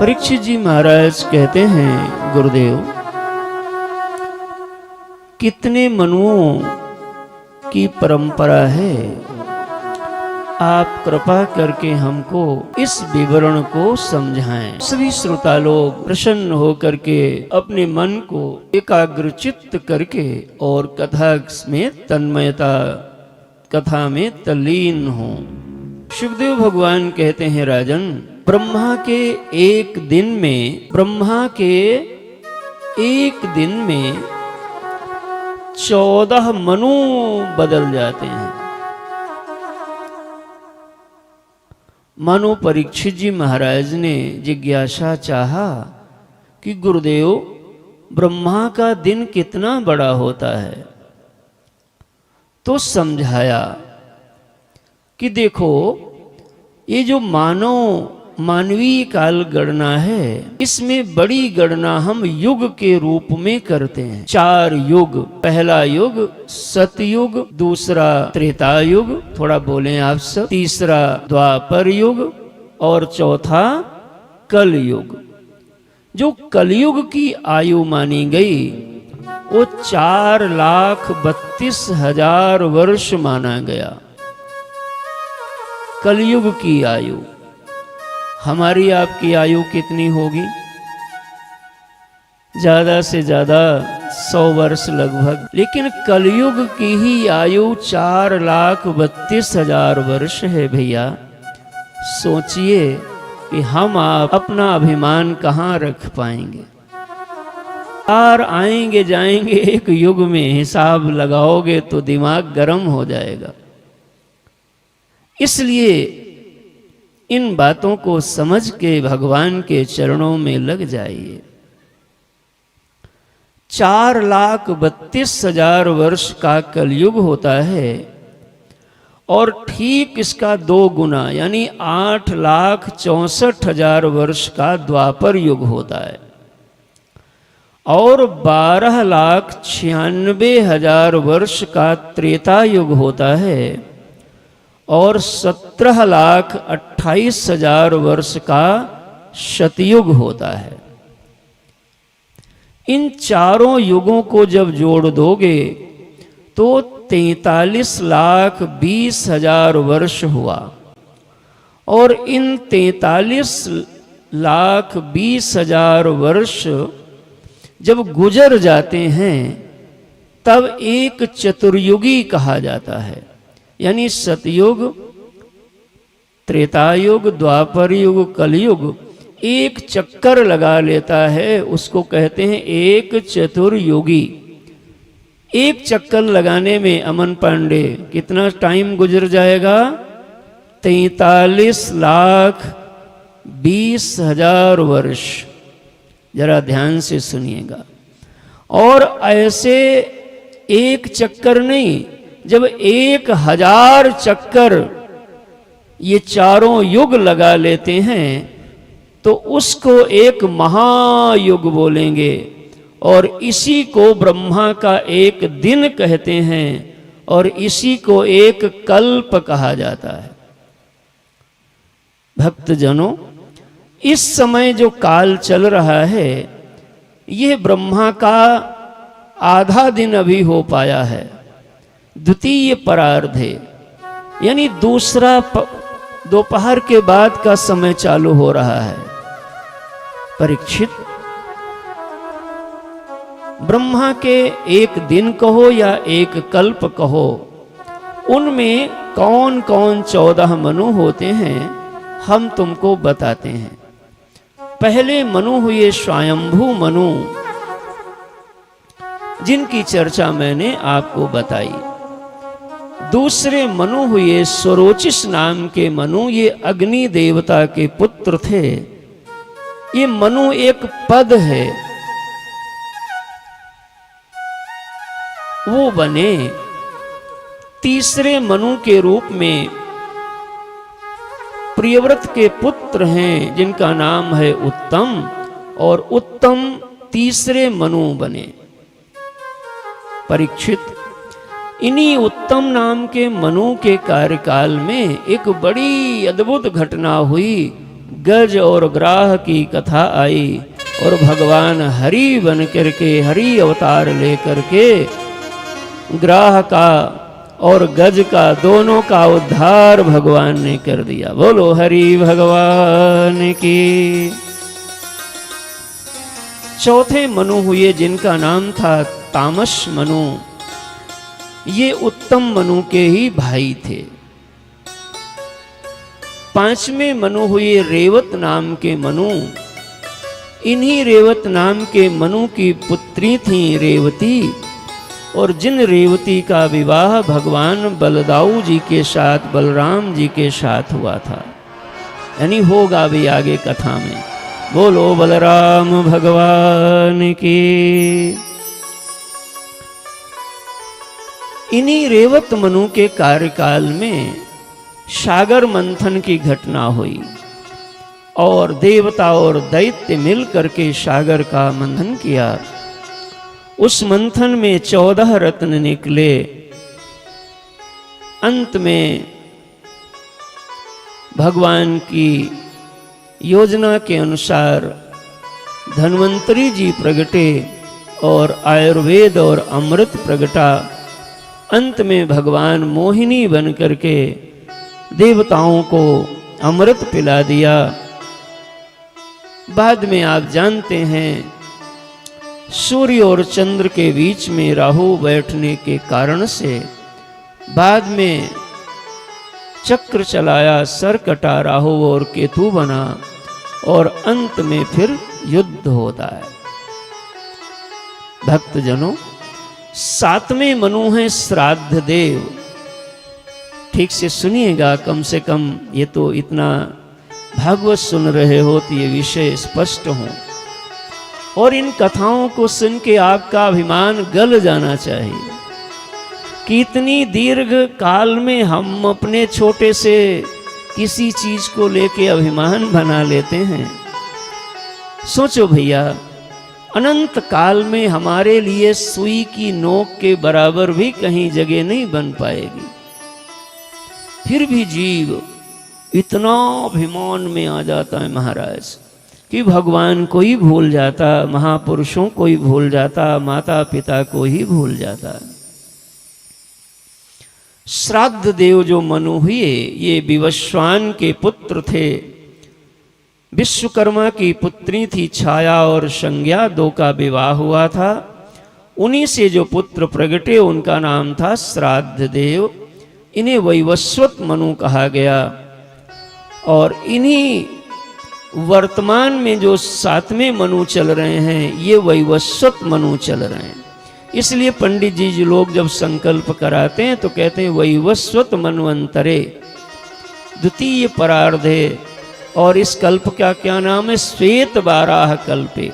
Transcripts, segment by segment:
परीक्षित जी महाराज कहते हैं, गुरुदेव कितने मनुओं की परंपरा है, आप कृपा करके हमको इस विवरण को समझाएं। सभी श्रोता लोग प्रसन्न होकर के अपने मन को एकाग्रचित्त करके और कथा में तन्मयता, कथा में तल्लीन हों। सुखदेव भगवान कहते हैं, राजन ब्रह्मा के एक दिन में 14 मनु बदल जाते हैं। मानो परीक्षित जी महाराज ने जिज्ञासा चाहा कि गुरुदेव ब्रह्मा का दिन कितना बड़ा होता है, तो समझाया कि देखो ये जो मानवीय काल गणना है, इसमें बड़ी गणना हम युग के रूप में करते हैं। 4 युग, पहला युग सतयुग, दूसरा त्रेता युग, थोड़ा बोलें आप सब, तीसरा द्वापर युग और चौथा कलयुग। जो कलयुग की आयु मानी गई वो 4,32,000 वर्ष माना गया। कलयुग की आयु, हमारी आपकी आयु कितनी होगी? ज्यादा से ज्यादा 100 वर्ष लगभग, लेकिन कलयुग की ही आयु 4,32,000 वर्ष है। भैया सोचिए कि हम आप अपना अभिमान कहाँ रख पाएंगे। और आएंगे जाएंगे एक युग में, हिसाब लगाओगे तो दिमाग गर्म हो जाएगा। इसलिए इन बातों को समझ के भगवान के चरणों में लग जाइए। 4,32,000 वर्ष का कलयुग होता है और ठीक इसका 2 गुना यानी 8,64,000 वर्ष का द्वापर युग होता है और 12,96,000 वर्ष का त्रेता युग होता है और 17,28,000 वर्ष का शतयुग होता है। इन चारों युगों को जब जोड़ दोगे तो 43,20,000 वर्ष हुआ और इन 43,20,000 वर्ष जब गुजर जाते हैं तब एक चतुर्युगी कहा जाता है। यानी सतयुग, त्रेतायुग, द्वापर युग, कलयुग एक चक्कर लगा लेता है, उसको कहते हैं एक चतुर्युगी। एक चक्कर लगाने में अमन पांडे कितना टाइम गुजर जाएगा? 43,20,000 वर्ष। जरा ध्यान से सुनिएगा। और ऐसे एक चक्कर नहीं, जब 1,000 चक्कर ये चारों युग लगा लेते हैं तो उसको एक महायुग बोलेंगे और इसी को ब्रह्मा का एक दिन कहते हैं और इसी को एक कल्प कहा जाता है। भक्तजनों, इस समय जो काल चल रहा है ये ब्रह्मा का आधा दिन अभी हो पाया है, द्वितीय परार्ध है, यानी दूसरा दोपहर के बाद का समय चालू हो रहा है। परीक्षित, ब्रह्मा के एक दिन कहो या एक कल्प कहो, उनमें कौन कौन 14 मनु होते हैं हम तुमको बताते हैं। पहले मनु हुए स्वयंभू मनु, जिनकी चर्चा मैंने आपको बताई। दूसरे मनु हुए स्वरोचिष नाम के मनु, ये अग्नि देवता के पुत्र थे। ये मनु एक पद है, वो बने। तीसरे मनु के रूप में प्रियव्रत के पुत्र हैं जिनका नाम है उत्तम, और उत्तम तीसरे मनु बने। परीक्षित, इन्हीं उत्तम नाम के मनु के कार्यकाल में एक बड़ी अद्भुत घटना हुई। गज और ग्राह की कथा आई और भगवान हरि बन करके, हरि अवतार लेकर के ग्राह का और गज का दोनों का उद्धार भगवान ने कर दिया। बोलो हरि भगवान की। चौथे मनु हुए जिनका नाम था तामस मनु। ये उत्तम मनु के ही भाई थे। पांचवें मनु हुए रेवत नाम के मनु। इन्हीं रेवत नाम के मनु की पुत्री थी रेवती, और जिन रेवती का विवाह भगवान बलदाऊ जी के साथ, बलराम जी के साथ हुआ था, यानी होगा भी आगे कथा में। बोलो बलराम भगवान की। इन्हीं रेवत मनु के कार्यकाल में सागर मंथन की घटना हुई और देवता और दैत्य मिल करके सागर का मंथन किया। उस मंथन में 14 रत्न निकले। अंत में भगवान की योजना के अनुसार धन्वंतरी जी प्रगटे और आयुर्वेद और अमृत प्रगटा। अंत में भगवान मोहिनी बन करके देवताओं को अमृत पिला दिया। बाद में आप जानते हैं सूर्य और चंद्र के बीच में राहु बैठने के कारण से बाद में चक्र चलाया, सर कटा, राहु और केतु बना और अंत में फिर युद्ध होता है। भक्तजनों, सातवें मनु है श्राद्ध देव। ठीक से सुनिएगा, कम से कम ये तो इतना भागवत सुन रहे हो तो ये विषय स्पष्ट हो, और इन कथाओं को सुन के आपका अभिमान गल जाना चाहिए कि इतनी दीर्घ काल में हम अपने छोटे से किसी चीज को लेके अभिमान बना लेते हैं। सोचो भैया, अनंत काल में हमारे लिए सुई की नोक के बराबर भी कहीं जगह नहीं बन पाएगी, फिर भी जीव इतना अभिमान में आ जाता है महाराज कि भगवान को ही भूल जाता, महापुरुषों को ही भूल जाता, माता पिता को ही भूल जाता। श्राद्ध देव जो मनु हुए, ये विवस्वान के पुत्र थे। विश्वकर्मा की पुत्री थी छाया और संज्ञा, दो का विवाह हुआ था। उन्हीं से जो पुत्र प्रगटे उनका नाम था श्राद्ध देव। इन्हें वैवस्वत मनु कहा गया। और इन्हीं वर्तमान में जो सातवें मनु चल रहे हैं, ये वैवस्वत मनु चल रहे हैं। इसलिए पंडित जी जो लोग जब संकल्प कराते हैं तो कहते हैं वैवस्वत मन्वंतरे द्वितीय परार्धे। और इस कल्प का क्या नाम है? श्वेत बाराह कल्पे।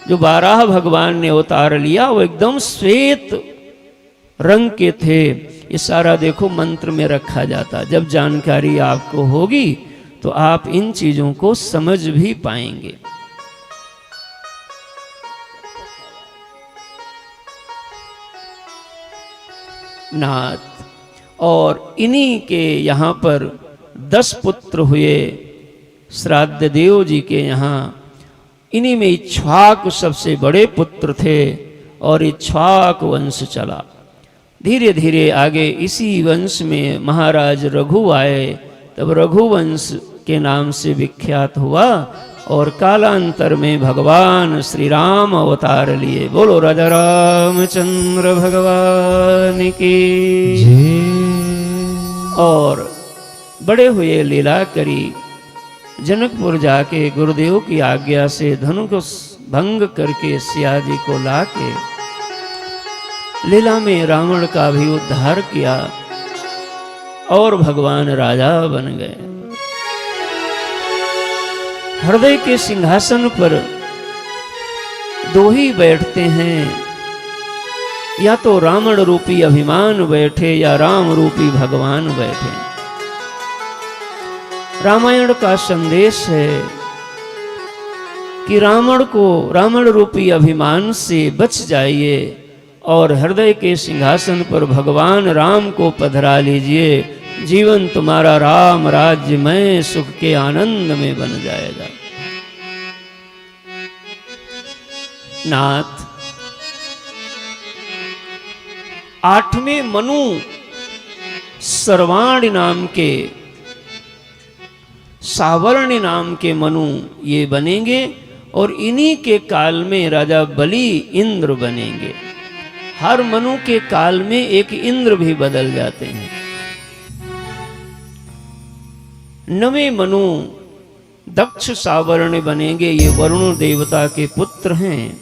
जो बाराह भगवान ने अवतार लिया वो एकदम श्वेत रंग के थे। ये सारा देखो मंत्र में रखा जाता। जब जानकारी आपको होगी तो आप इन चीजों को समझ भी पाएंगे। नाथ, और इन्हीं के यहाँ पर 10 पुत्र हुए श्राद्ध देव जी के यहाँ। इन्हीं में इक्ष्वाकु सबसे बड़े पुत्र थे और इक्ष्वाकु वंश चला। धीरे धीरे आगे इसी वंश में महाराज रघु आए, तब रघुवंश के नाम से विख्यात हुआ और कालांतर में भगवान श्री राम अवतार लिए। बोलो राजा रामचंद्र भगवान की जय। और बड़े हुए लीला करी। जनकपुर जाके गुरुदेव की आज्ञा से धनु को भंग करके सिया जी को लाके लीला में रावण का भी उद्धार किया और भगवान राजा बन गए। हृदय के सिंहासन पर दो ही बैठते हैं, या तो रावण रूपी अभिमान बैठे या राम रूपी भगवान बैठे। रामायण का संदेश है कि रावण रूपी अभिमान से बच जाइए और हृदय के सिंहासन पर भगवान राम को पधरा लीजिए, जीवन तुम्हारा राम राज्य में सुख के आनंद में बन जाएगा। नाथ, 8वें मनु सर्वाणी नाम के, सावर्णी नाम के मनु ये बनेंगे और इन्हीं के काल में राजा बलि इंद्र बनेंगे। हर मनु के काल में एक इंद्र भी बदल जाते हैं। 9वें मनु दक्ष सावर्ण बनेंगे, ये वरुण देवता के पुत्र हैं।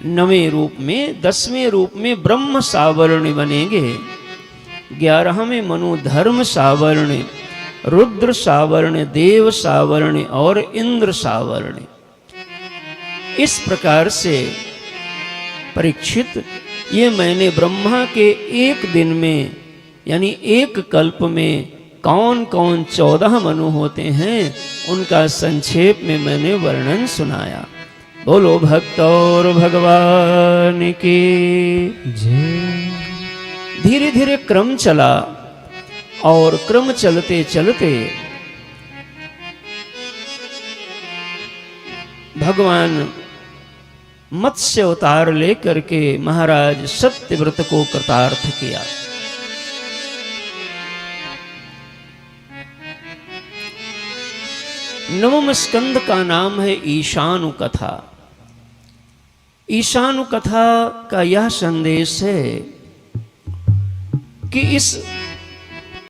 9वें रूप में, 10वें रूप में ब्रह्म सावर्ण बनेंगे। 11वें मनु धर्म सावर्ण, रुद्र सावर्ण, देव सावर्ण और इंद्र सावर्ण। इस प्रकार से परीक्षित, ये मैंने ब्रह्मा के एक दिन में यानी एक कल्प में कौन कौन 14 मनु होते हैं उनका संक्षेप में मैंने वर्णन सुनाया। बोलो भक्त और भगवान की जय। धीरे धीरे क्रम चला और क्रम चलते चलते भगवान मत्स्य अवतार लेकर के महाराज सत्यव्रत को कृतार्थ किया। नवम स्कंद का नाम है ईशानु कथा। ईशानु कथा का यह संदेश है कि इस